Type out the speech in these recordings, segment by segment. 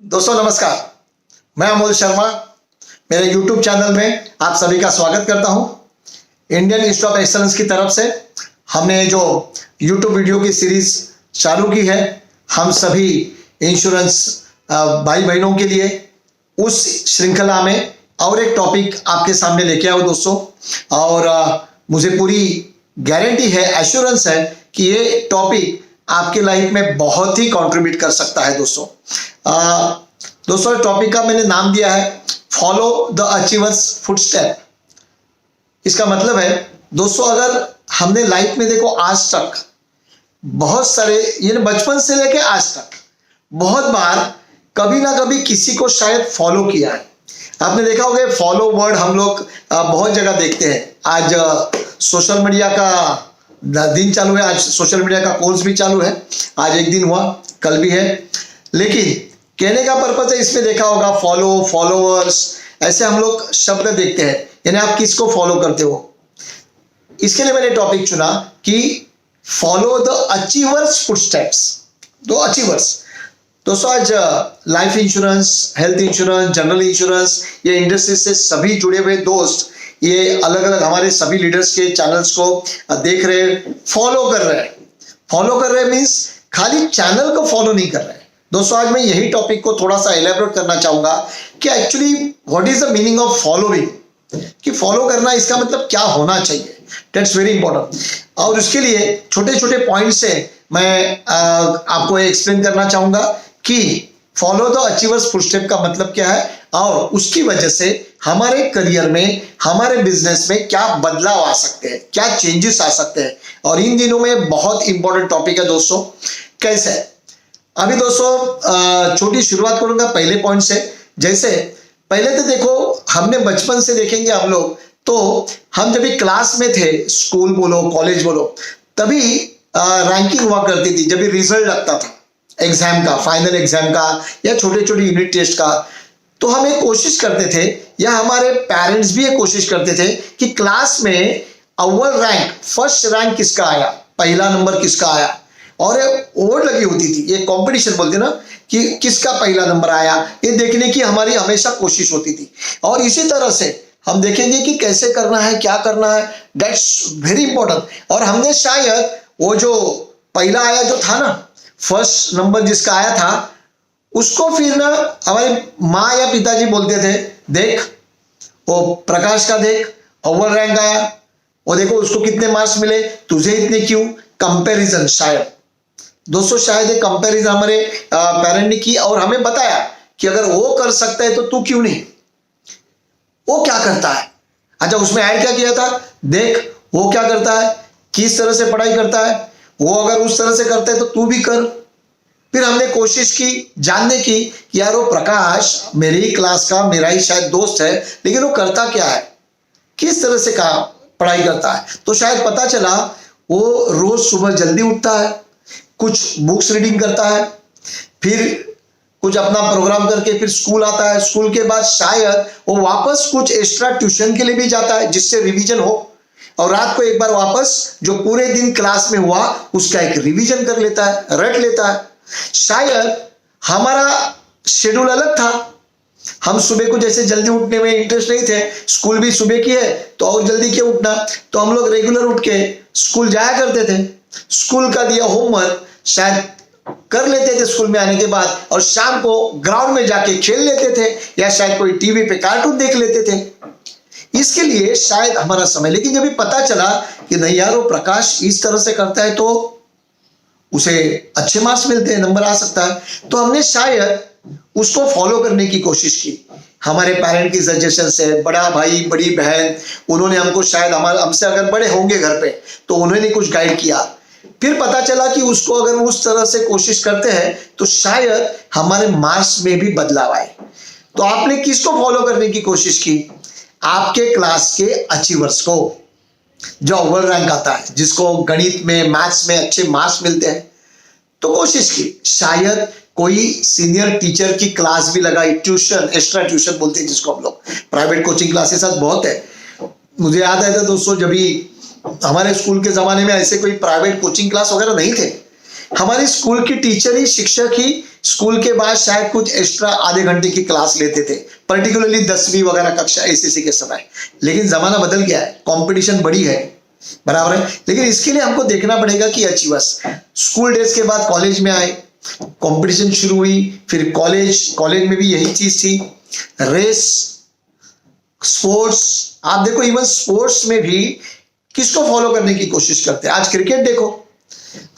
दोस्तों नमस्कार, मैं अमोल शर्मा मेरे YouTube चैनल में आप सभी का स्वागत करता हूं। इंडियन इंस्टीट्यूट ऑफ एक्सीलेंस की तरफ से हमने जो YouTube वीडियो की सीरीज चालू की है, हम सभी इंश्योरेंस भाई बहनों के लिए, उस श्रृंखला में और एक टॉपिक आपके सामने लेके आओ दोस्तों। और मुझे पूरी गारंटी है, एश्योरेंस है कि ये टॉपिक आपके लाइफ में बहुत ही कंट्रीब्यूट कर सकता है दोस्तों। दोस्तों टॉपिक का मैंने नाम दिया है फॉलो द अचीवर्स फुटस्टेप। इसका मतलब है दोस्तों, अगर हमने लाइफ में देखो आज तक बहुत सारे, ये बचपन से लेके आज तक बहुत बार कभी ना कभी किसी को शायद फॉलो किया है। आपने देखा होगा फॉलो वर्ड हम लोग बहुत जगह देखते हैं। आज सोशल मीडिया का दिन चालू है, आज सोशल मीडिया का कोर्स भी चालू है, आज एक दिन हुआ, कल भी है। लेकिन कहने का पर्पज है, इसमें देखा होगा फॉलो, फॉलोअर्स, ऐसे हम लोग शब्द देखते हैं, यानी आप किसको फॉलो करते हो। इसके लिए मैंने टॉपिक चुना कि फॉलो द अचीवर्स फुटस्टेप्स। दो अचीवर्स दोस्तों, आज life insurance, health insurance, general insurance, ये इंडस्ट्री से सभी जुड़े हुए दोस्त, ये अलग अलग हमारे सभी लीडर्स के चैनल्स को देख रहे, फॉलो कर रहे हैं। फॉलो कर रहे मीन्स खाली चैनल को फॉलो नहीं कर रहे हैं दोस्तों। आज मैं यही टॉपिक को थोड़ा सा एलैबोरेट करना चाहूंगा कि actually what is the meaning of following, कि फॉलो करना इसका मतलब क्या होना चाहिए। That's very important. और उसके लिए छोटे छोटे पॉइंट से मैं आपको एक्सप्लेन करना चाहूंगा कि फॉलो द अचीवर्स फुटस्टेप का मतलब क्या है, और उसकी वजह से हमारे करियर में, हमारे बिजनेस में क्या बदलाव आ सकते हैं, क्या चेंजेस आ सकते हैं। और इन दिनों में बहुत इंपॉर्टेंट टॉपिक है दोस्तों। कैसे? अभी दोस्तों छोटी शुरुआत करूंगा पहले पॉइंट से। जैसे पहले तो देखो, हमने बचपन से देखेंगे हम लोग, तो हम जब भी क्लास में थे, स्कूल बोलो, कॉलेज बोलो, तभी रैंकिंग हुआ करती थी। जब भी रिजल्ट लगता था एग्जाम का, फाइनल एग्जाम का या छोटे छोटे यूनिट टेस्ट का, तो हम एक कोशिश करते थे, या हमारे पेरेंट्स भी एक कोशिश करते थे कि क्लास में अव्वल रैंक, फर्स्ट रैंक किसका आया, पहला नंबर किसका आया, और ओट लगी होती थी। ये कंपटीशन बोलते ना, कि किसका पहला नंबर आया, ये देखने की हमारी हमेशा कोशिश होती थी। और इसी तरह से हम देखेंगे कि कैसे करना है, क्या करना है, दैट्स वेरी इंपॉर्टेंट। और हमने शायद वो जो पहला आया जो था ना, फर्स्ट नंबर जिसका आया था, उसको फिर ना हमारे माँ या पिताजी बोलते थे, देख वो प्रकाश का देख अव्वल रैंक आया, वो देखो उसको कितने मार्क्स मिले, तुझे इतने क्यों। कंपैरिजन, शायद दोस्तों, शायद एक कंपैरिजन हमारे पेरेंट ने की और हमें बताया कि अगर वो कर सकता है तो तू क्यों नहीं। वो क्या करता है, अच्छा उसमें ऐड क्या किया था, देख वो क्या करता है, किस तरह से पढ़ाई करता है, वो अगर उस तरह से करता है तो तू भी कर। फिर हमने कोशिश की जानने की कि यार वो प्रकाश मेरी ही क्लास का, मेरा ही शायद दोस्त है, लेकिन वो करता क्या है, किस तरह से पढ़ाई करता है। तो शायद पता चला वो रोज सुबह जल्दी उठता है, कुछ बुक्स रीडिंग करता है, फिर कुछ अपना प्रोग्राम करके फिर स्कूल आता है। स्कूल के बाद शायद वो वापस कुछ एक्स्ट्रा ट्यूशन के लिए भी जाता है, जिससे रिवीजन हो, और रात को एक बार वापस जो पूरे दिन क्लास में हुआ उसका एक रिवीजन कर लेता है, रट लेता है। शायद हमारा शेड्यूल अलग था, हम सुबह को जैसे जल्दी उठने में इंटरेस्ट नहीं थे, स्कूल भी सुबह की है तो और जल्दी क्यों उठना, तो हम लोग रेगुलर उठ के स्कूल जाया करते थे। स्कूल का दिया होमवर्क शायद कर लेते थे स्कूल में आने के बाद, और शाम को ग्राउंड में जाके खेल लेते थे, या शायद कोई टीवी पे कार्टून देख लेते थे। इसके लिए शायद हमारा समय, लेकिन जब भी पता चला कि नहीं यार वो प्रकाश इस तरह से करता है तो उसे अच्छे मार्क्स मिलते हैं, नंबर आ सकता है, तो हमने शायद उसको फॉलो करने की कोशिश की। हमारे पेरेंट की सजेशन से, बड़ा भाई बड़ी बहन, उन्होंने हमको शायद, हमसे अगर बड़े होंगे घर पे तो उन्होंने कुछ गाइड किया। फिर पता चला कि उसको अगर उस तरह से कोशिश करते हैं तो शायद हमारे मार्क्स में भी बदलाव आए। तो आपने किसको फॉलो करने की कोशिश की, आपके क्लास के अचीवर्स को, जो अव्वल रैंक आता है, जिसको गणित में, मैथ्स में अच्छे मार्क्स मिलते हैं। तो कोशिश की, शायद कोई सीनियर टीचर की क्लास भी लगाई, ट्यूशन, एक्स्ट्रा ट्यूशन बोलते हैं जिसको हम लोग, प्राइवेट कोचिंग क्लासेस आज बहुत है। मुझे याद आया था दोस्तों, जब भी हमारे स्कूल के जमाने में ऐसे कोई प्राइवेट कोचिंग क्लास वगैरह नहीं थे, हमारी स्कूल की टीचर ही, शिक्षक ही स्कूल के बाद शायद कुछ एक्स्ट्रा आधे घंटे की क्लास लेते थे, पर्टिकुलरली 10वीं वगैरह कक्षा एसएससी के समय। लेकिन जमाना बदल गया है, कंपटीशन बड़ी है, बराबर है। लेकिन इसके लिए हमको देखना पड़ेगा कि अचीवर्स स्कूल डेज के बाद कॉलेज में आए, कंपटीशन शुरू हुई, फिर कॉलेज में भी यही चीज थी, रेस, स्पोर्ट्स। आप देखो इवन स्पोर्ट्स में भी किसको फॉलो करने की कोशिश करते हैं। आज क्रिकेट देखो,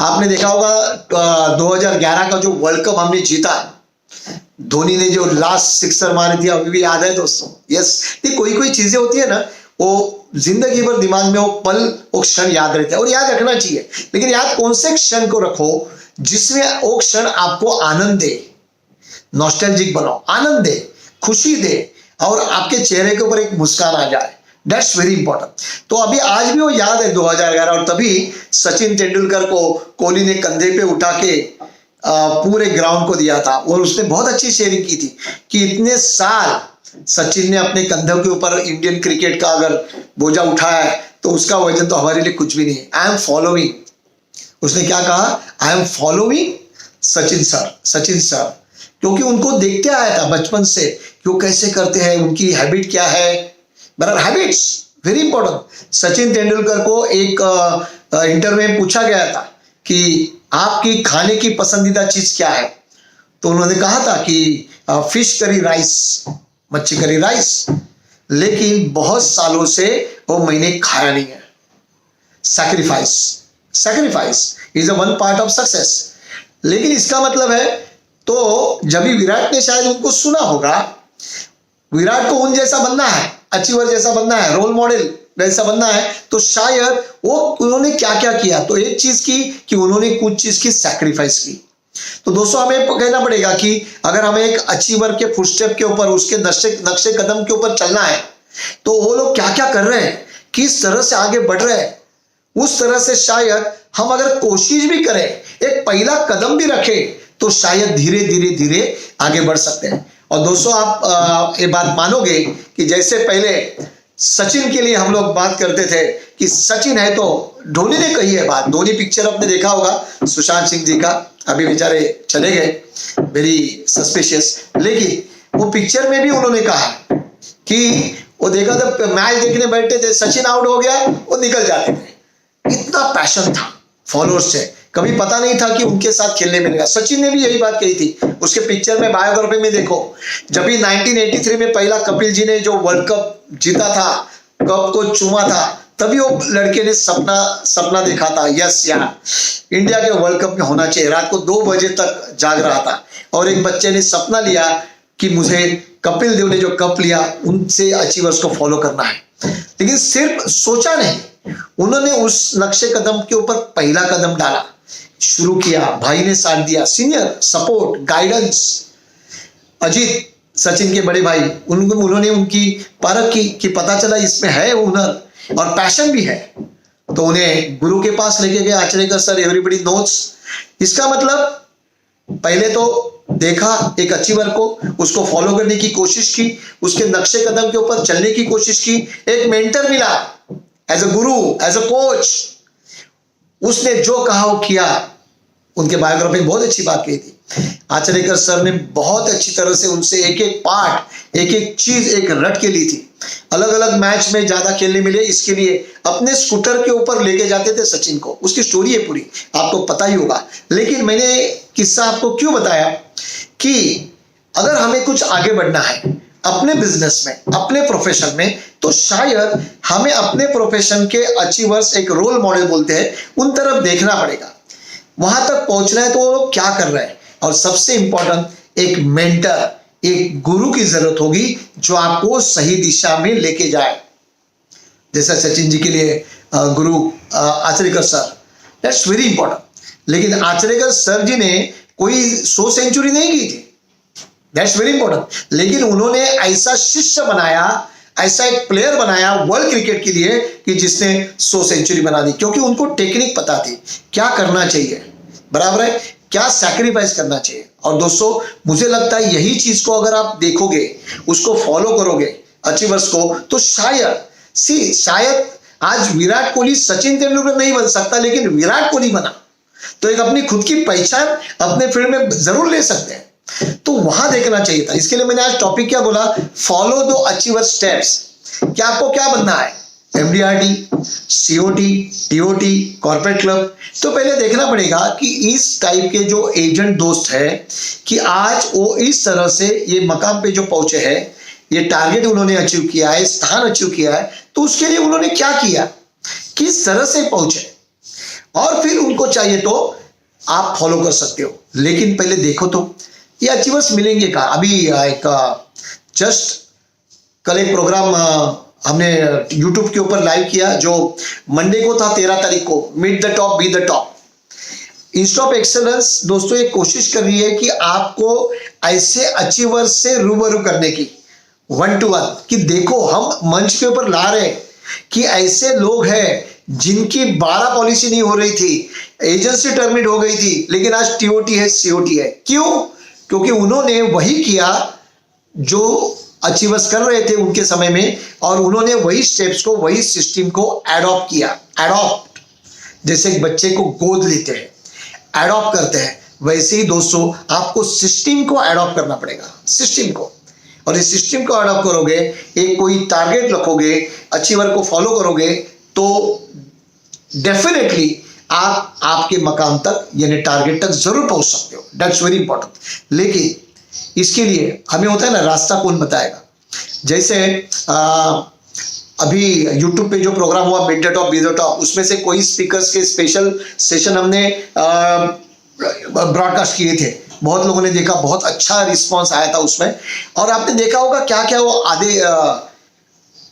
आपने देखा होगा 2011 का जो वर्ल्ड कप हमने जीता, धोनी ने जो लास्ट सिक्सर मारी थी, अभी भी याद है दोस्तों। यस, ये कोई चीजें होती है ना, वो जिंदगी भर दिमाग में वो पल, वो क्षण याद रहते हैं और याद रखना चाहिए। लेकिन याद कौन से क्षण को रखो जिसमें वो क्षण आपको आनंद दे, नॉस्टैल्जिक बनाओ, आनंद दे, खुशी दे और आपके चेहरे के ऊपर एक मुस्कान आ जाए। That's very important. तो अभी आज भी वो याद है 2011, और तभी सचिन तेंदुलकर को कोहली ने कंधे पे उठा के पूरे ग्राउंड को दिया था। और उसने बहुत अच्छी शेयरिंग की थी कि इतने साल सचिन ने अपने कंधों के ऊपर इंडियन क्रिकेट का अगर बोझा उठाया है तो उसका वजन तो हमारे लिए कुछ भी नहीं है। आई एम फॉलोइंग, उसने क्या कहा, I am following Sachin sir, क्योंकि उनको देखते आया था बचपन से कि वो कैसे करते हैं, उनकी हैबिट क्या है, बराबर, habits very important. Sachin Tendulkar को एक इंटरव्यू में पूछा गया था कि आपकी खाने की पसंदीदा चीज क्या है, तो उन्होंने कहा था कि फिश करी राइस, मच्छी करी राइस, लेकिन बहुत सालों से वो मैंने खाया नहीं है। Sacrifice is a one part of success. लेकिन इसका मतलब है, तो जब भी विराट ने शायद उनको सुना होगा, विराट को उन जैसा बनना है, अचीवर जैसा बनना है, रोल मॉडल वैसा बनना है, तो शायद वो उन्होंने क्या क्या किया, तो एक चीज की कि उन्होंने कुछ चीज की सैक्रिफाइस की। तो दोस्तों हमें कहना पड़ेगा कि अगर हमें एक अचीवर के फुटस्टेप के ऊपर, उसके नक्शे कदम के ऊपर चलना है, तो वो लोग क्या क्या कर रहे हैं, किस तरह से आगे बढ़ रहे हैं, उस तरह से शायद हम अगर कोशिश भी करें, एक पहला कदम भी रखें, तो शायद धीरे धीरे आगे बढ़ सकते हैं। और दोस्तों आप ये बात मानोगे कि जैसे पहले सचिन के लिए हम लोग बात करते थे कि सचिन है, तो धोनी ने कही है बात। धोनी पिक्चर आपने देखा होगा सुशांत सिंह जी का, अभी बेचारे चले गए, वेरी सस्पिशियस। लेकिन वो पिक्चर में भी उन्होंने कहा कि वो देखा था, मैच देखने बैठे थे, सचिन आउट हो गया, वो निकल जाते थे। इतना पैशन था फॉलोअर्स से, कभी पता नहीं था कि उनके साथ खेलने मिलेगा। सचिन ने भी यही बात कही थी उसके पिक्चर में, बायोग्राफी में देखो, जब भी 1983 में पहला कपिल जी ने जो वर्ल्ड कप जीता था, कप को चूमा था, तभी वो लड़के ने सपना देखा था, यस यार इंडिया के वर्ल्ड कप में होना चाहिए। रात को 2 बजे तक जाग रहा था और एक बच्चे ने सपना लिया कि मुझे कपिल देव ने जो कप लिया उनसे अचीवर्स को फॉलो करना है। लेकिन सिर्फ सोचा नहीं, उन्होंने उस नक्शे कदम के ऊपर पहला कदम डाला, शुरू किया, भाई ने साथ दिया, senior support, guidance. Ajit Sachin के बड़े भाई, उन्होंने उनकी परख की कि पता चला इसमें है हुनर और पैशन भी है, तो उन्हें गुरु के पास लेके गए, आचरेकर सर, एवरीबॉडी नोट्स। इसका मतलब पहले तो देखा एक अचीवर को, उसको फॉलो करने की कोशिश की, उसके नक्शे कदम के ऊपर चलने की कोशिश की, एक मेंटर मिला as a Guru, as a coach, उसने जो कहा वो किया। उनके बायोग्राफी में बहुत अच्छी बात कही थी आचरेकर सर ने, बहुत अच्छी तरह से उनसे एक एक पार्ट, एक एक चीज एक रट के ली थी। अलग अलग मैच में ज्यादा खेलने मिले, इसके लिए अपने स्कूटर के ऊपर लेके जाते थे सचिन को। उसकी स्टोरी है पूरी, आपको पता ही होगा। लेकिन मैंने किस्सा आपको क्यों बताया कि अगर हमें कुछ आगे बढ़ना है अपने बिजनेस में, अपने प्रोफेशन में, तो शायद हमें अपने प्रोफेशन के अचीवर्स, एक रोल मॉडल बोलते हैं, उन तरफ देखना पड़ेगा। वहां तक पहुंचना है तो वो लोग क्या कर रहे हैं, और सबसे इंपॉर्टेंट एक मेंटर, एक गुरु की जरूरत होगी जो आपको सही दिशा में लेके जाए। जैसा सचिन जी के लिए गुरु Achrekar sir, that's very important. लेकिन आचरेकर सर जी ने कोई 100 सेंचुरी नहीं की थी, दैट्स वेरी इंपॉर्टेंट। लेकिन उन्होंने ऐसा शिष्य बनाया, ऐसा एक प्लेयर बनाया वर्ल्ड क्रिकेट के लिए कि जिसने 100 सेंचुरी बना दी, क्योंकि उनको टेक्निक पता थी क्या करना चाहिए, बराबर है, क्या सैक्रिफाइस करना चाहिए। और दोस्तों मुझे लगता है यही चीज को अगर आप देखोगे, उसको फॉलो करोगे अचीवर्स को, तो शायद आज विराट कोहली सचिन तेंदुलकर नहीं बन सकता, लेकिन विराट कोहली बना। तो एक अपनी खुद की पहचान अपने फील्ड में जरूर ले सकते हैं, तो वहां देखना चाहिए था। इसके लिए मैंने आज टॉपिक क्या बोला, फॉलो द अचीवर स्टेप्स। क्या आपको क्या बनना है, MDRT, COT, TOT, corporate club. तो पहले देखना पड़ेगा कि इस टाइप के जो एजेंट दोस्त है कि आज वो इस तरह से ये मकाम पे जो पहुंचे हैं, ये टारगेट उन्होंने अचीव किया है, स्थान अचीव किया है, तो उसके लिए उन्होंने क्या किया, किस तरह से पहुंचे, और फिर उनको चाहिए तो आप फॉलो कर सकते हो। लेकिन पहले देखो तो ये अचीवर्स मिलेंगे कहाँ। अभी एक जस्ट कल एक प्रोग्राम हमने यूट्यूब के ऊपर लाइव किया जो मंडे को था, 13 तारीख को, meet the top be the top. Institute of excellence दोस्तों एक कोशिश कर रही है कि आपको ऐसे अचीवर्स से रूबरू करने की, 1 to 1, कि देखो हम मंच के ऊपर ला रहे कि ऐसे लोग हैं जिनकी 12 पॉलिसी नहीं हो रही थी, एजेंसी टर्मिनेट हो गई थी, लेकिन आज टीओटी है, सीओटी है। क्यों? क्योंकि उन्होंने वही किया जो अचीवर्स कर रहे थे उनके समय में, और उन्होंने वही स्टेप्स को, वही सिस्टम को एडॉप्ट किया। एडॉप्ट जैसे एक बच्चे को गोद लेते हैं, एडॉप्ट करते हैं, वैसे ही दोस्तों आपको सिस्टम को एडॉप्ट करना पड़ेगा, सिस्टम को। और इस सिस्टम को एडॉप्ट करोगे, एक कोई टारगेट रखोगे, अचीवर को फॉलो करोगे, तो डेफिनेटली आप आपके मकाम तक यानी टारगेट तक जरूर पहुंच सकते हो। That's very important. लेकिन इसके लिए हमें होता है ना, रास्ता कौन बताएगा। जैसे अभी यूट्यूब पे जो प्रोग्राम हुआ meet the top be the top, उसमें से कोई स्पीकर्स के स्पेशल सेशन हमने ब्रॉडकास्ट किए थे, बहुत लोगों ने देखा, बहुत अच्छा रिस्पांस आया था उसमें। और आपने देखा होगा क्या क्या वो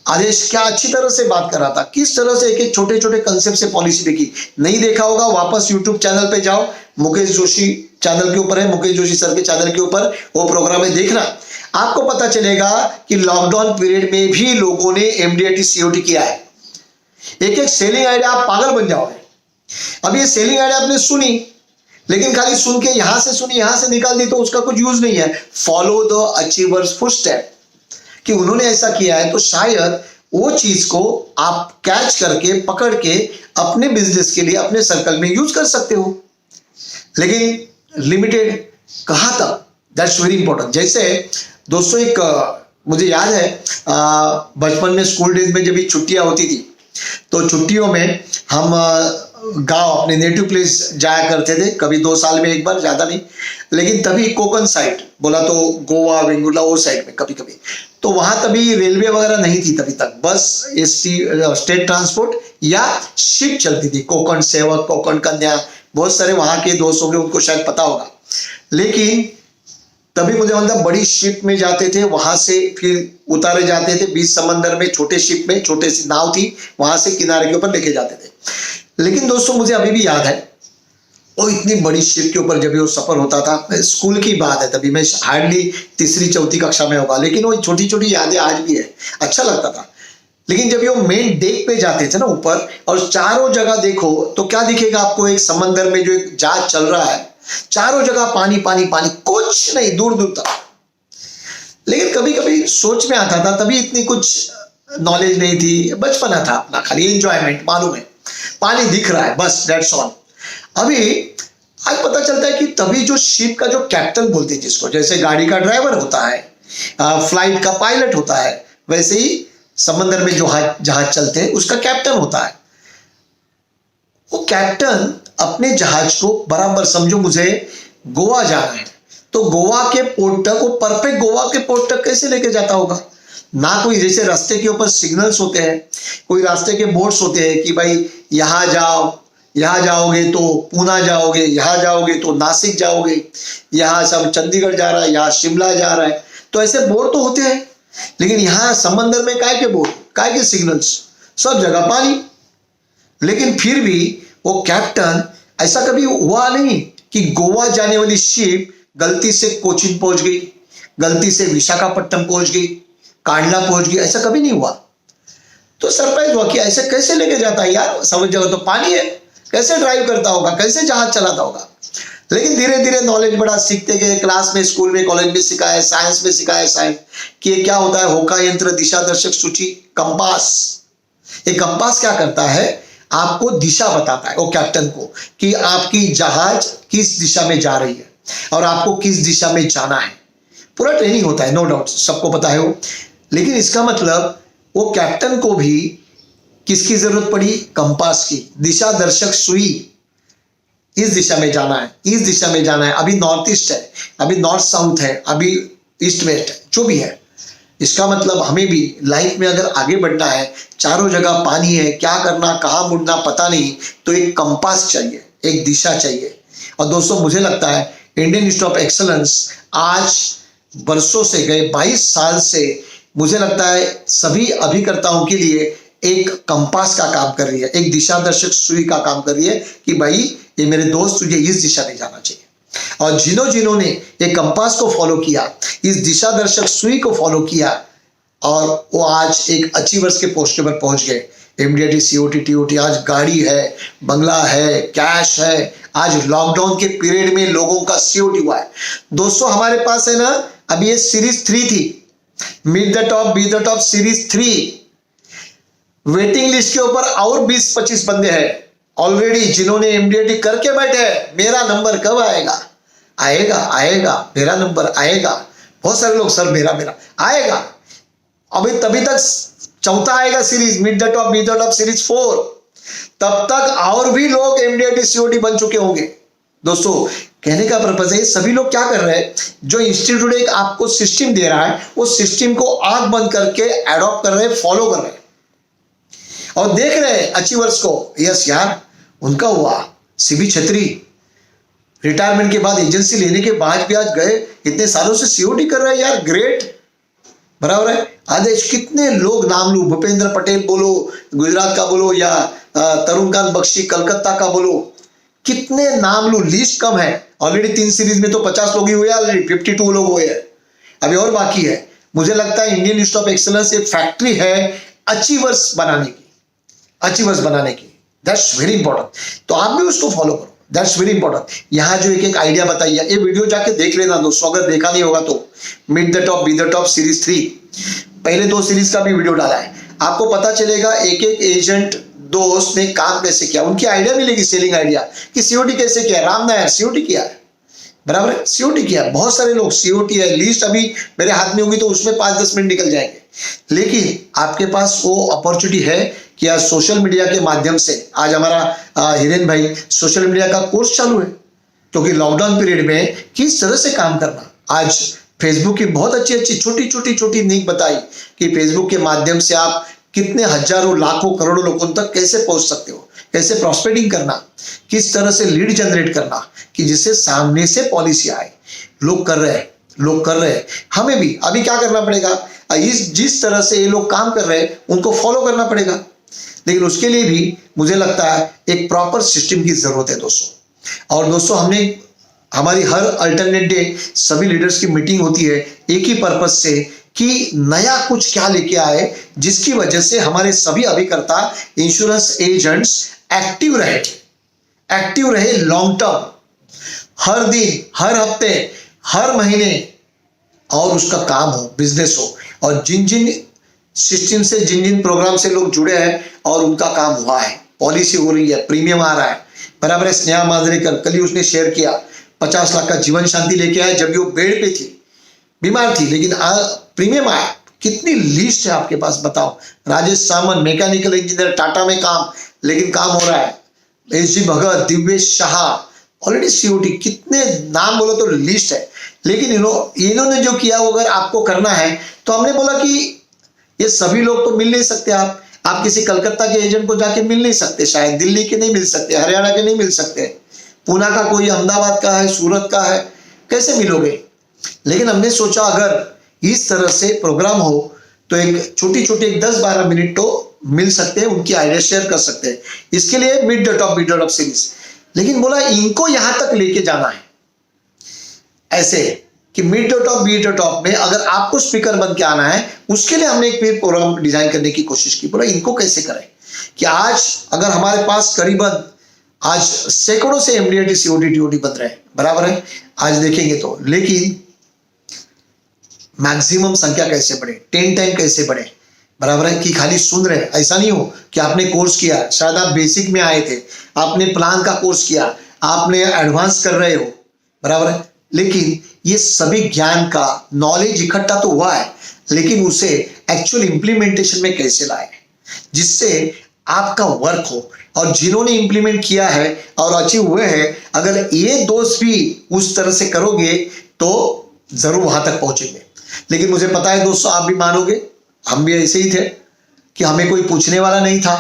आदेश क्या अच्छी तरह से बात कर रहा था, किस तरह से एक एक छोटे छोटे कंसेप्ट से पॉलिसी देखी। नहीं देखा होगा, वापस यूट्यूब चैनल पे जाओ, मुकेश जोशी चैनल के ऊपर है, मुकेश जोशी सर के चैनल के ऊपर वो प्रोग्राम है, देखना। आपको पता चलेगा कि लॉकडाउन पीरियड में भी लोगों ने एमडीआरटी सीओटी किया है। एक एक सेलिंग आइडिया, आप पागल बन जाओगे। अब ये सेलिंग आइडिया आपने सुनी, लेकिन खाली सुन के यहां से सुनी, यहां से निकाल दी, तो उसका कुछ यूज नहीं है। फॉलो द अचीवर्स फुटस्टेप, कि उन्होंने ऐसा किया है तो शायद वो चीज को आप कैच करके, पकड़ के अपने बिजनेस के लिए, अपने सर्कल में यूज कर सकते हो। लेकिन लिमिटेड कहां तक, दैट्स वेरी इंपॉर्टेंट। जैसे दोस्तों एक मुझे याद है बचपन में स्कूल डेज में जब भी छुट्टियां होती थी, तो छुट्टियों में हम गांव अपने नेटिव प्लेस जाया करते थे, कभी 2 साल में एक बार, ज्यादा नहीं। लेकिन तभी कोकन साइड बोला तो गोवा, वेंगुर्ला, वो साइड में कभी कभी, तो वहां तभी रेलवे वगैरह नहीं थी तभी तक, बस स्टेट ट्रांसपोर्ट या शिप चलती थी, कोकण सेवक, कोकण कन्या, बहुत सारे वहां के दोस्त होंगे, उनको शायद पता होगा। लेकिन तभी मुझे मतलब बड़ी शिप में जाते थे, वहां से फिर उतारे जाते थे बीच समंदर में, छोटे शिप में, छोटे सी नाव थी, वहां से किनारे के ऊपर लेके जाते थे। लेकिन दोस्तों मुझे अभी भी याद है वो इतनी बड़ी शिप के ऊपर जब वो सफर होता था, स्कूल की बात है, तभी मैं हार्डली 3री-4री कक्षा में होगा, लेकिन वो छोटी छोटी यादें आज भी है, अच्छा लगता था। लेकिन जब वो मेन डेक पे जाते थे ना ऊपर, और चारों जगह देखो तो क्या दिखेगा आपको, एक समंदर में जो एक जहाज चल रहा है, चारों जगह पानी पानी पानी, कुछ नहीं, दूर दूर तक। लेकिन कभी कभी सोच में आता था, तभी इतनी कुछ नॉलेज नहीं थी, बचपना था अपना, खाली एंजॉयमेंट, मालूम है पानी दिख रहा है, बस दैट्स ऑल। अभी आज पता चलता है कि तभी जो शिप का जो कैप्टन बोलते हैं जिसको, जैसे गाड़ी का ड्राइवर होता है, फ्लाइट का पायलट होता है, वैसे ही समंदर में जो जहाज चलते हैं उसका कैप्टन होता है। वो कैप्टन अपने जहाज को बराबर, समझो मुझे गोवा जाना है, तो गोवा के पोर्ट तक, वो परफेक्ट गोवा के पोर्ट तक कैसे लेके जाता होगा। ना कोई जैसे रास्ते के ऊपर सिग्नल्स होते हैं, कोई रास्ते के बोर्ड्स होते हैं कि भाई यहाँ जाओ, यहाँ जाओगे तो पूना जाओगे, यहाँ जाओगे तो नासिक जाओगे, यहाँ सब चंडीगढ़ जा रहा है, यहाँ शिमला जा रहा है, तो ऐसे बोर्ड तो होते हैं। लेकिन यहाँ समंदर में काय के बोर्ड, काय के सिग्नल्स, सब जगह पानी। लेकिन फिर भी वो कैप्टन, ऐसा कभी हुआ नहीं कि गोवा जाने वाली शिप गलती से कोचिन पहुंच गई, गलती से विशाखापट्टनम पहुंच गई, कांडला पहुंच गई, ऐसा कभी नहीं हुआ। तो सरप्राइज हुआ कि ऐसे कैसे लेके जाता है यार, सब जगह तो पानी है, कैसे ड्राइव करता होगा, कैसे जहाज चलाता होगा। लेकिन धीरे धीरे नॉलेज बढ़ा, सीखते गए, क्लास में, स्कूल में, कॉलेज में सिखाया, साइंस में सिखाया, साइंस कि ये क्या होता है, होका यंत्र, दिशा दर्शक सूची, कंपास। ये कंपास क्या करता है, आपको दिशा बताता है, वो कैप्टन को, कि आपकी जहाज किस दिशा में जा रही है और आपको किस दिशा में जाना है। पूरा ट्रेनिंग होता है, नो डाउट, सबको पता है वो। लेकिन इसका मतलब वो कैप्टन को भी किसकी जरूरत पड़ी? कंपास की, दिशा दर्शक सुई। इस दिशा में जाना है, इस दिशा में जाना है। अभी नॉर्थ ईस्ट है, अभी नॉर्थ साउथ है, अभी ईस्ट वेस्ट है, जो भी है। इसका मतलब हमें भी लाइफ में अगर आगे बढ़ना है, चारों जगह पानी है, क्या करना, कहाँ मुड़ना पता नहीं, तो एक कंपास चाहिए, एक दिशा चाहिए। और दोस्तों मुझे लगता है इंडियन इंस्टीट्यूट ऑफ एक्सीलेंस आज बरसों से, गए 22 साल से, मुझे लगता है सभी अभिकर्ताओं के लिए एक कंपास का काम कर रही है, एक दिशा दर्शक सुई का काम कर रही है कि भाई ये मेरे दोस्त, तुझे इस दिशा में जाना चाहिए। और जिन्होंने ये कंपास को फॉलो किया, इस दिशा दर्शक सुई को फॉलो किया, और वो आज एक अचीवर्स के पोस्ट पर पहुंच गए। MDIT, COT, TOT, आज गाड़ी है, बंगला है, कैश है। आज लॉकडाउन के पीरियड में लोगों का COT हुआ है। दोस्तों हमारे पास है ना, अभी ये सीरीज 3 थी, meet the top be the top series 3। Waiting list के ऊपर और 20-25 बंदे हैं ऑलरेडी, जिन्होंने MDIT करके बैठे हैं। मेरा नंबर कब आएगा? आएगा, आएगा, मेरा नंबर आएगा। बहुत सारे लोग, सर मेरा आएगा। अभी तभी तक चौथा आएगा series, meet the top be the top series 4। तब तक और भी लोग MDIT COT बन चुके होंगे। दोस्तों कहने का पर्पज है, सभी लोग क्या कर रहे हैं, जो इंस्टीट्यूट एक आपको सिस्टम दे रहा है, वो सिस्टम को आंख बंद करके एडॉप्ट कर रहे हैं, फॉलो कर रहे हैं और देख रहे हैं अचीवर्स को। यस यार, उनका हुआ। CB छतरी रिटायरमेंट के बाद, एजेंसी लेने के बाद भी आज गए, इतने सालों से COT कर रहे हैं यार, ग्रेट, बराबर है। आज कितने लोग नाम लूं, भूपेंद्र पटेल बोलो गुजरात का, बोलो या तरुणकांत बख्शी कलकत्ता का बोलो, कितने नाम लूं, लिस्ट कम है। ऑलरेडी 3 सीरीज में तो 50 लोग ही हुए, ऑलरेडी 52 लोग हुए हैं, अभी और बाकी है। मुझे लगता है इंडियन इंस्टीट्यूट ऑफ एक्सीलेंस एक फैक्ट्री है अचीवर्स बनाने की, अचीवर्स बनाने की। That's very important. तो आप भी उसको फॉलो करो, दैट्स वेरी इंपॉर्टेंट। यहाँ जो एक आइडिया बताइए, ये वीडियो जाके देख लेना दोस्तों, अगर देखा नहीं होगा तो। Meet the top be the top series 3, पहले 2 सीरीज का भी वीडियो डाला है। आपको पता चलेगा एक एजेंट दोस्त ने काम कैसे किया, उनकी आइडिया मिलेगी, सेलिंग आइडिया, कि COT कैसे किया। राम नायर COT किया है, बराबर है, COT किया। बहुत सारे लोग COT है, लिस्ट अभी मेरे हाथ में होगी तो उसमें 5-10 मिनट निकल जाएंगे। लेकिन आपके पास वो अपॉर्चुनिटी है कि आज सोशल मीडिया के माध्यम से, आज हमारा हिरेन भाई सोशल मीडिया का कोर्स चालू है, क्योंकि लॉकडाउन पीरियड में किस तरह से काम करना। आज फेसबुक की बहुत अच्छी छोटी नीक बताई कि फेसबुक के माध्यम से आप कितने हजारों लाखों करोड़ों लोगों तक कैसे पहुंच सकते हो, कैसे प्रॉस्पेक्टिंग करना, किस तरह से लीड जनरेट करना कि जिससे सामने से पॉलिसी आए। लोग कर रहे हैं, हमें भी अभी क्या करना पड़ेगा, जिस तरह से ये लोग काम कर रहे हैं उनको फॉलो करना पड़ेगा। लेकिन उसके लिए भी मुझे लगता है एक प्रॉपर सिस्टम की जरूरत है दोस्तों। और दोस्तों हमारी हर अल्टरनेट डे सभी लीडर्स की मीटिंग होती है एक ही पर्पज से, कि नया कुछ क्या लेके आए, जिसकी वजह से हमारे सभी अभिकर्ता, इंश्योरेंस एजेंट्स एक्टिव रहे लॉन्ग टर्म, हर दिन, हर हफ्ते, हर महीने, और उसका काम हो, बिजनेस हो। और जिन सिस्टम से, जिन प्रोग्राम से लोग जुड़े हैं और उनका काम हुआ है, पॉलिसी हो रही है, प्रीमियम आ रहा है, बराबर है। स्नेहा मांजरेकर कल ही उसने शेयर किया, 50 लाख का जीवन शांति लेके आए, जब वो बेड पे थी, बीमार थी, लेकिन प्रीमियम आया। कितनी लिस्ट है आपके पास, बताओ। राजेश सामंत मैकेनिकल इंजीनियर, टाटा में काम, लेकिन काम हो रहा है। SG भगत, दिव्येश शाह, ऑलरेडी COT, कितने नाम बोलो तो लिस्ट है। लेकिन इन्होंने जो किया, अगर आपको करना है तो हमने बोला कि ये सभी लोग तो मिल नहीं सकते। आप किसी कलकत्ता के एजेंट को जाके मिल नहीं सकते, शायद दिल्ली के नहीं मिल सकते, हरियाणा के नहीं मिल सकते, पूना का कोई, अहमदाबाद का है, सूरत का है, कैसे मिलोगे। लेकिन हमने सोचा अगर इस तरह से प्रोग्राम हो तो एक छोटी 10-12 मिनट तो मिल सकते हैं, उनकी आइडिया शेयर कर सकते हैं। इसके लिए meet the top be the top series. लेकिन बोला इनको यहां तक लेके जाना है, ऐसे कि meet the top be the top में अगर आपको स्पीकर बन के आना है, उसके लिए हमने एक फिर प्रोग्राम डिजाइन करने की कोशिश की। बोला इनको कैसे करें कि आज अगर हमारे पास करीबन आज सैकड़ों से MDIT COT TOT बन रहे हैं, बराबर है, आज देखेंगे तो। लेकिन मैक्सिमम संख्या कैसे बढ़े, 10 टाइम कैसे बढ़े, बराबर है, कि खाली सुन रहे हैं। ऐसा नहीं हो कि आपने कोर्स किया, शायद आप बेसिक में आए थे, आपने प्लान का कोर्स किया, आपने एडवांस कर रहे हो, बराबर है, लेकिन ये सभी ज्ञान का नॉलेज इकट्ठा तो हुआ है, लेकिन उसे एक्चुअल इंप्लीमेंटेशन में कैसे लाए जिससे आपका वर्क हो। और जिन्होंने इंप्लीमेंट किया है और अचीव हुए हैं, अगर ये दोस्त भी उस तरह से करोगे तो जरूर वहां तक पहुंचेंगे। लेकिन मुझे पता है दोस्तों, आप भी मानोगे, हम भी ऐसे ही थे कि हमें कोई पूछने वाला नहीं था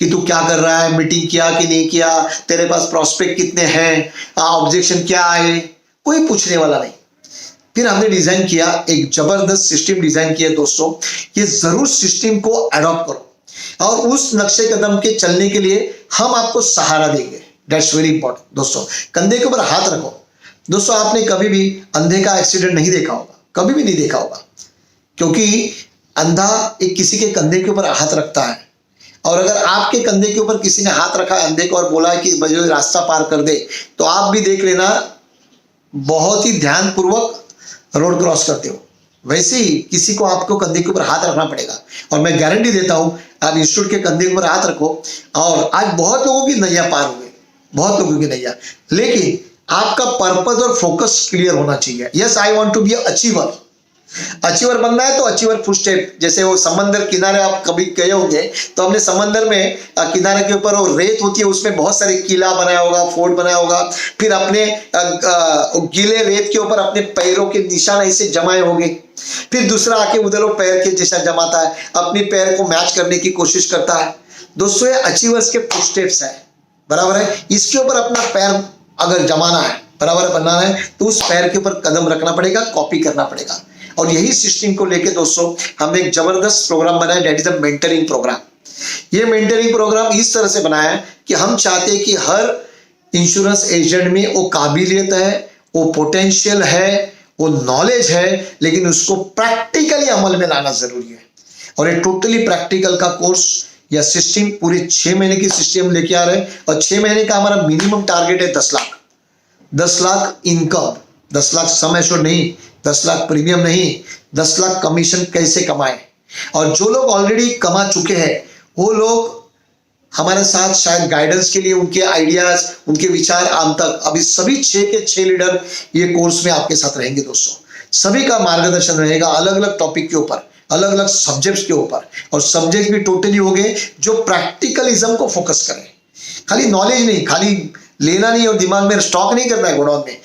कि तू क्या कर रहा है, मीटिंग किया कि नहीं किया, तेरे पास प्रोस्पेक्ट कितने हैं, ऑब्जेक्शन क्या है, कोई पूछने वाला नहीं। फिर हमने डिजाइन किया, एक जबरदस्त सिस्टम डिजाइन किया दोस्तों। ये जरूर सिस्टम को अडॉप्ट करो और उस नक्शे कदम के चलने के लिए हम आपको सहारा देंगे। दैट्स वेरी इंपॉर्टेंट दोस्तों। कंधे के ऊपर हाथ रखो। दोस्तों, आपने कभी भी अंधे का एक्सीडेंट नहीं देखा होगा, कभी भी नहीं देखा होगा, क्योंकि अंधा एक किसी के कंधे के ऊपर हाथ रखता है, और अगर आपके कंधे के ऊपर किसी ने हाथ रखा है अंधे को और बोला है कि मुझे रास्ता पार कर दे, तो आप भी देख लेना बहुत ही ध्यानपूर्वक रोड क्रॉस करते हो। वैसे ही किसी को आपको कंधे के ऊपर हाथ रखना पड़ेगा, और मैं गारंटी देता हूं आप इंस्टीट्यूट के कंधे के ऊपर हाथ रखो और आज बहुत लोगों की नैया पार हुए, बहुत लोगों की नैया। लेकिन आपका पर्पस और फोकस क्लियर होना चाहिए। Yes, I want to be achiever. Achiever बनना है तो अचीवर फुटस्टेप, जैसे वो समंदर किनारे आप कभी गए होंगे तो हमने समंदर में किनारे के ऊपर वो रेत होती है, उसमें बहुत सारे किला बनाया होगा, फोर्ट बनाया होगा, फिर अपने गीले रेत के ऊपर अपने पैरों के निशान ऐसे जमाए होंगे, फिर दूसरा आके उधर वो पैर के जैसा जमाता है, अपने पैर को मैच करने की कोशिश करता है। दोस्तों, ये अचीवर्स के फुटस्टेप्स है, बराबर है। इसके ऊपर अपना पैर अगर जमाना है, बराबर बनाना है, तो उस पैर के ऊपर कदम रखना पड़ेगा, कॉपी करना पड़ेगा। और यही सिस्टम को लेके दोस्तों हमने एक जबरदस्त प्रोग्राम बनाया, that is the mentoring programme. ये मेंटरिंग प्रोग्राम इस तरह से बनाया है कि हम चाहते हैं कि हर इंश्योरेंस एजेंट में वो काबिलियत है, वो पोटेंशियल है, वो नॉलेज है, लेकिन उसको प्रैक्टिकली अमल में लाना जरूरी है। और ये टोटली प्रैक्टिकल का कोर्स या सिस्टम पूरे 6 महीने की सिस्टम लेके आ रहे हैं, और 6 महीने का हमारा मिनिमम टारगेट है 10 lakh. 10 lakh income, 10 lakh sum assured नहीं, 10 लाख प्रीमियम नहीं, 10 लाख कमीशन कैसे कमाए। और जो लोग ऑलरेडी कमा चुके हैं वो लोग हमारे साथ शायद गाइडेंस के लिए उनके आइडियाज, उनके विचार आम तक, अभी सभी 6 के 6 लीडर ये कोर्स में आपके साथ रहेंगे दोस्तों। सभी का मार्गदर्शन रहेगा अलग अलग टॉपिक के ऊपर, अलग अलग सब्जेक्ट्स के ऊपर, और सब्जेक्ट भी टोटली होंगे जो प्रैक्टिकलिज्म को फोकस करें। खाली नॉलेज नहीं, खाली लेना नहीं और दिमाग में स्टॉक नहीं करना है गोडाउन में,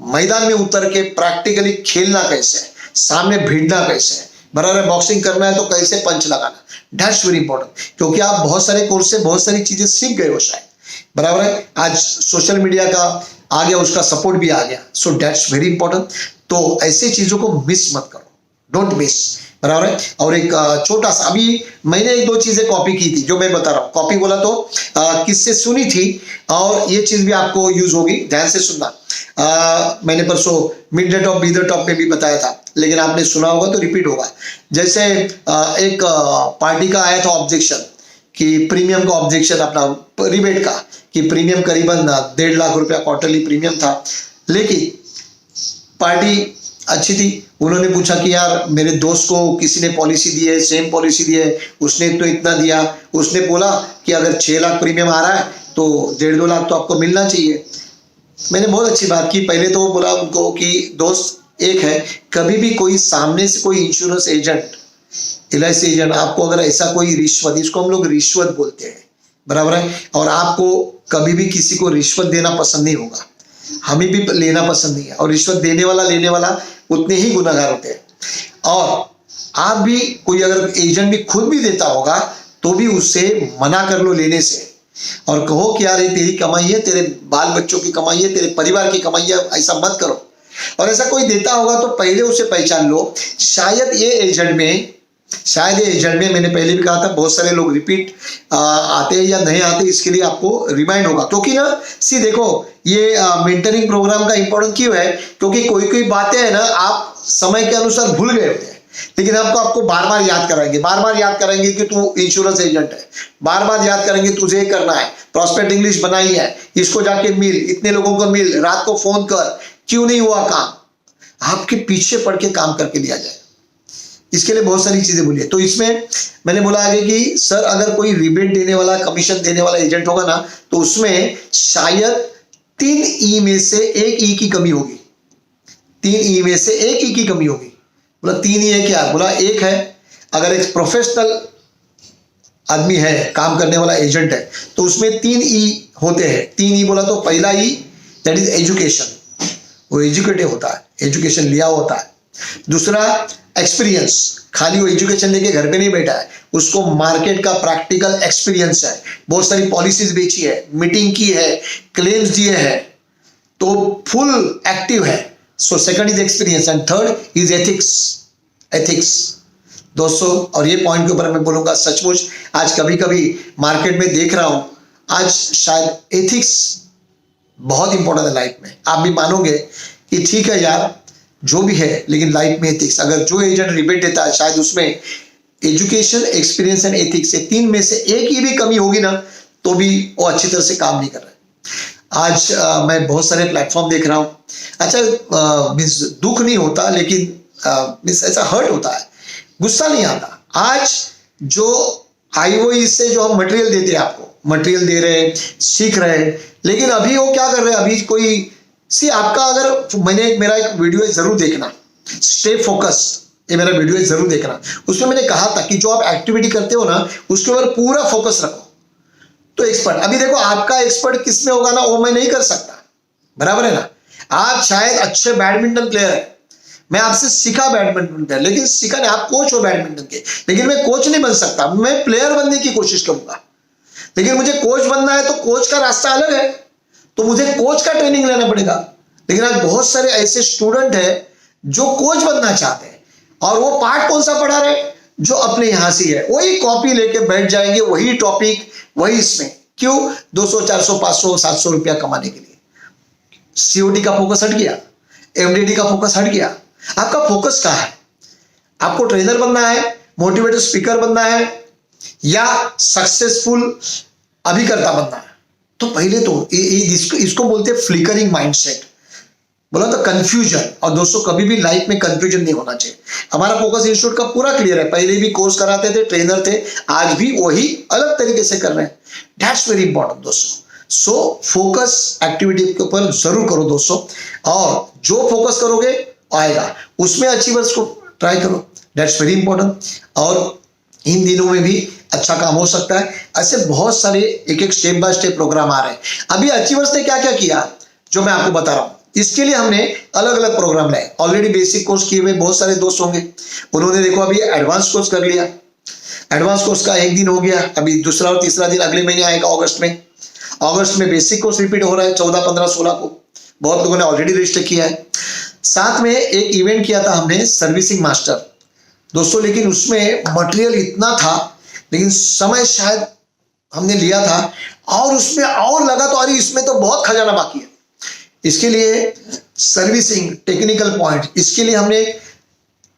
मैदान में उतर के प्रैक्टिकली खेलना कैसे है, सामने भिड़ना कैसे है, बराबर बॉक्सिंग करना है तो कैसे पंच लगाना। दैट्स वेरी इंपॉर्टेंट, क्योंकि आप बहुत सारे कोर्स से बहुत सारी चीजें सीख गए हो शायद, बराबर है। आज सोशल मीडिया का आ गया, उसका सपोर्ट भी आ गया, सो दैट्स वेरी इंपॉर्टेंट। तो ऐसे चीजों को मिस मत करो, डोंट मिस, बराबर है। और एक छोटा सा, अभी मैंने 1-2 चीजें कॉपी की थी जो मैं बता रहा हूँ। कॉपी बोला तो किससे सुनी थी, और ये चीज भी आपको यूज होगी, ध्यान से सुनना। मैंने परसों mid day top Bidar top में भी बताया था, लेकिन आपने सुना होगा तो रिपीट होगा। जैसे एक पार्टी का आया था ऑब्जेक्शन कि प्रीमियम का ऑब्जेक्शन, अपना रिबेट का, कि प्रीमियम करीबन 1.5 लाख रुपया क्वार्टरली प्रीमियम था, लेकिन पार्टी अच्छी थी। उन्होंने पूछा कि यार मेरे दोस्त को किसी ने पॉलिसी दी है, सेम पॉलिसी दी है, उसने तो इतना दिया। उसने बोला कि अगर 6 लाख प्रीमियम आ रहा है तो 1.5-2 लाख तो आपको मिलना चाहिए। मैंने बहुत अच्छी बात की। पहले तो बोला उनको कि दोस्त एक है, कभी भी कोई सामने से कोई इंश्योरेंस एजेंट, LIC एजेंट आपको अगर ऐसा कोई रिश्वत, इसको हम लोग रिश्वत बोलते हैं, बराबर है, और आपको कभी भी किसी को रिश्वत देना पसंद नहीं होगा, हमें भी लेना पसंद नहीं है, और रिश्वत देने वाला लेने वाला उतने ही गुनाहगार होते हैं। और आप भी, कोई अगर एजेंट भी खुद भी देता होगा तो भी उससे मना कर लो लेने से, और कहो कि यार ये तेरी कमाई है, तेरे बाल बच्चों की कमाई है, तेरे परिवार की कमाई है, ऐसा मत करो। और ऐसा कोई देता होगा तो पहले उसे पहचान लो, शायद ये एजेंट में मैंने पहले भी कहा था, बहुत सारे लोग रिपीट आते हैं या नहीं आते, इसके लिए आपको रिमाइंड होगा। क्योंकि ना देखो, ये मेंटरिंग प्रोग्राम का इंपॉर्टेंट क्यों है, क्योंकि कोई बातें है ना आप समय के अनुसार भूल गए होते हैं, लेकिन आपको बार बार याद कराएंगे कि तू इंश्योरेंस एजेंट है, बार बार याद करेंगे तुझे करना है, प्रॉस्पेक्ट इंग्लिश बनाई है, इसको जाके मिल, इतने लोगों को मिल, रात को फोन कर, क्यों नहीं हुआ काम, आपके पीछे पड़ के काम करके लिया जाए। इसके लिए बहुत सारी चीजें बोली है। तो इसमें मैंने बोला आगे कि सर अगर कोई रिबेट देने वाला, कमीशन देने वाला एजेंट होगा ना, तो उसमें शायद 3 ई में से 1 ई की कमी होगी। 3 ई में से 1 ई की कमी होगी। बोला 3 ई है क्या? बोला एक है, अगर एक प्रोफेशनल आदमी है, काम करने वाला एजेंट है, तो उसमें 3 ई होते हैं। 3 ई बोला तो पहला ई दैट इज एजुकेशन, वो एजुकेटेड होता है, एजुकेशन लिया होता है। दूसरा एक्सपीरियंस, खाली वो एजुकेशन लेके घर पे नहीं बैठा है, उसको मार्केट का प्रैक्टिकल एक्सपीरियंस है, बहुत सारी पॉलिसीज बेची है, मीटिंग की है, क्लेम्स दिए है, तो फुल एक्टिव है। So second is experience and third is ethics. Ethics दोस्तों, और ये पॉइंट के ऊपर मैं बोलूंगा, सचमुच आज कभी कभी मार्केट में देख रहा हूं, आज शायद एथिक्स बहुत इंपॉर्टेंट है लाइफ में। आप भी मानोगे कि ठीक है यार जो भी है, लेकिन लाइफ में एथिक्स, अगर जो एजेंट रिबेट देता है शायद उसमें एजुकेशन, एक्सपीरियंस एंड एथिक्स से 3 में से 1 की भी कमी होगी ना, तो भी वो अच्छी तरह से काम नहीं कर रहा है। आज मैं बहुत सारे प्लेटफॉर्म देख रहा हूँ। अच्छा मीन्स दुख नहीं होता, लेकिन मीन्स ऐसा हर्ट होता है, गुस्सा नहीं आता। आज जो हाईवे से जो हम मटेरियल देते हैं, आपको मटेरियल दे रहे हैं, सीख रहे हैं, लेकिन अभी वो क्या कर रहे हैं, अभी कोई आपका, अगर मेरा एक वीडियो है जरूर देखना, स्टे फोकस, ये मेरा वीडियो है जरूर देखना। उसमें मैंने कहा था कि जो आप एक्टिविटी करते हो ना, उसके ऊपर पूरा फोकस रखो। तो एक्सपर्ट, अभी देखो आपका एक्सपर्ट किस में होगा ना, वो मैं नहीं कर सकता, बराबर है ना। आप शायद अच्छे बैडमिंटन प्लेयर है, मैं आपसे सीखा बैडमिंटन प्लेयर, लेकिन सीखा नहीं, आप कोच हो बैडमिंटन के, लेकिन मैं कोच नहीं बन सकता, मैं प्लेयर बनने की कोशिश करूंगा। लेकिन मुझे कोच बनना है तो कोच का रास्ता अलग है, तो मुझे कोच का ट्रेनिंग लेना पड़ेगा। लेकिन आज बहुत सारे ऐसे स्टूडेंट हैं जो कोच बनना चाहते हैं, और वो पार्ट कौन सा पढ़ा रहे, जो अपने यहां से है, वही कॉपी लेके बैठ जाएंगे, वही टॉपिक, वही इसमें। क्यों? 200 400 500 700 रुपया कमाने के लिए। सीओडी का फोकस हट गया, एमडीडी का फोकस हट गया। आपका फोकस कहां है? आपको ट्रेनर बनना है, मोटिवेटर स्पीकर बनना है, या सक्सेसफुल अभिकर्ता बनना है? तो पहले तो इसको बोलते हैं फ्लिकरिंग माइंडसेट, बोला तो कंफ्यूजन। और दोस्तों कभी भी लाइफ में कंफ्यूजन नहीं होना चाहिए। हमारा फोकस इंस्टीट्यूट का पूरा क्लियर है, पहले भी कोर्स कराते थे, ट्रेनर थे, आज भी वही अलग तरीके से कर रहे हैं। दैट्स वेरी इंपॉर्टेंट दोस्तों। सो फोकस एक्टिविटी के ऊपर जरूर करो दोस्तों, और जो फोकस करोगे आएगा, उसमें अचीवर्स को ट्राई करो, दैट्स वेरी इंपॉर्टेंट। और इन दिनों में भी अच्छा काम हो सकता है। ऐसे बहुत सारे एक स्टेप बाय स्टेप प्रोग्राम आ रहे हैं। अभी अचीवर्स ने क्या क्या किया, जो मैं आपको बता रहा हूं, इसके लिए हमने अलग अलग प्रोग्राम लाए। ऑलरेडी बेसिक कोर्स किए हुए बहुत सारे दोस्त होंगे, उन्होंने देखो अभी एडवांस कोर्स कर लिया। एडवांस कोर्स का 1 दिन हो गया, अभी दूसरा और तीसरा दिन अगले महीने आएगा अगस्त में। अगस्त में बेसिक कोर्स रिपीट हो रहा है 14, 15, 16 को। बहुत लोगों ने ऑलरेडी रजिस्टर किया है। साथ में एक इवेंट किया था हमने, सर्विसिंग मास्टर दोस्तों, लेकिन उसमें मटेरियल इतना था, लेकिन समय शायद हमने लिया था, और उसमें और लगा तो अरे इसमें तो बहुत खजाना बाकी है। इसके लिए सर्विसिंग टेक्निकल पॉइंट, इसके लिए हमने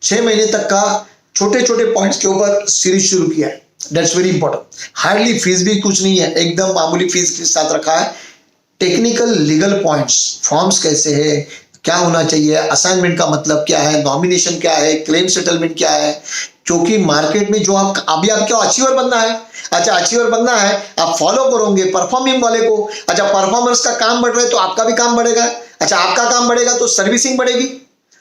6 महीने तक का छोटे छोटे पॉइंट्स के ऊपर सीरीज शुरू किया है। That's very important. Hardly fees भी कुछ नहीं है, एकदम मामूली फीस के साथ रखा है। टेक्निकल लीगल पॉइंट्स, फॉर्म्स कैसे है, क्या होना चाहिए, असाइनमेंट का मतलब क्या है, नॉमिनेशन क्या है, क्लेम सेटलमेंट क्या है, क्योंकि मार्केट में जो आप अभी आपको अचीवर बनना है, अच्छा अचीवर बनना है, आप फॉलो करोगे परफॉर्मिंग वाले को, अच्छा परफॉर्मेंस का काम बढ़ रहा है तो आपका भी काम बढ़ेगा, अच्छा आपका काम बढ़ेगा तो सर्विसिंग बढ़ेगी,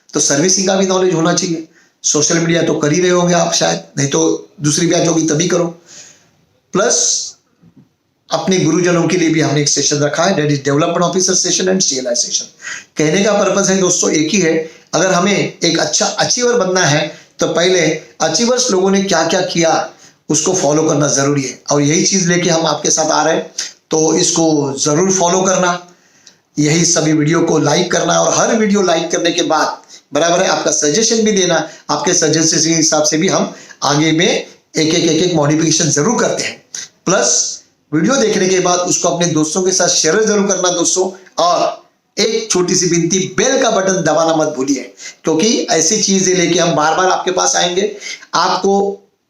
तो सर्विसिंग का भी नॉलेज होना चाहिए। सोशल मीडिया तो कर ही रहे होंगे आप शायद, नहीं तो दूसरी बैच होगी तभी करो। प्लस अपने गुरुजनों के लिए भी हमने एक सेशन रखा है, that is development officer session and CLI session. कहने का पर्पस है दोस्तों एक ही है, अगर हमें एक अच्छा अचीवर बनना है तो पहले अचीवर्स लोगों ने क्या क्या किया उसको फॉलो करना जरूरी है, और यही चीज लेके हम आपके साथ आ रहे हैं, तो इसको जरूर फॉलो करना, यही सभी वीडियो को लाइक करना, और हर वीडियो लाइक करने के बाद बराबर है आपका सजेशन भी देना। आपके सजेशन के हिसाब से भी हम आगे में एक मॉडिफिकेशन जरूर करते हैं। प्लस वीडियो देखने के बाद उसको अपने दोस्तों के साथ शेयर जरूर करना दोस्तों, और एक छोटी सी विनती, बेल का बटन दबाना मत भूलिए, क्योंकि ऐसी चीजें लेके हम बार बार आपके पास आएंगे, आपको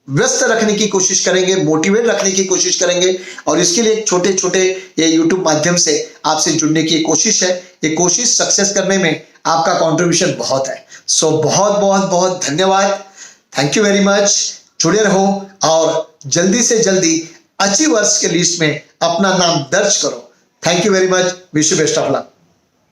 व्यस्त रखने की कोशिश करेंगे, मोटिवेट रखने की कोशिश करेंगे, और इसके लिए छोटे छोटे ये यूट्यूब माध्यम से आपसे जुड़ने की कोशिश है। ये कोशिश सक्सेस करने में आपका कंट्रीब्यूशन बहुत है। सो बहुत बहुत बहुत धन्यवाद। Thank you very much. जुड़े रहो और जल्दी से जल्दी अचीवर्स के लिस्ट में अपना नाम दर्ज करो। Thank you very much. Wish you best of luck.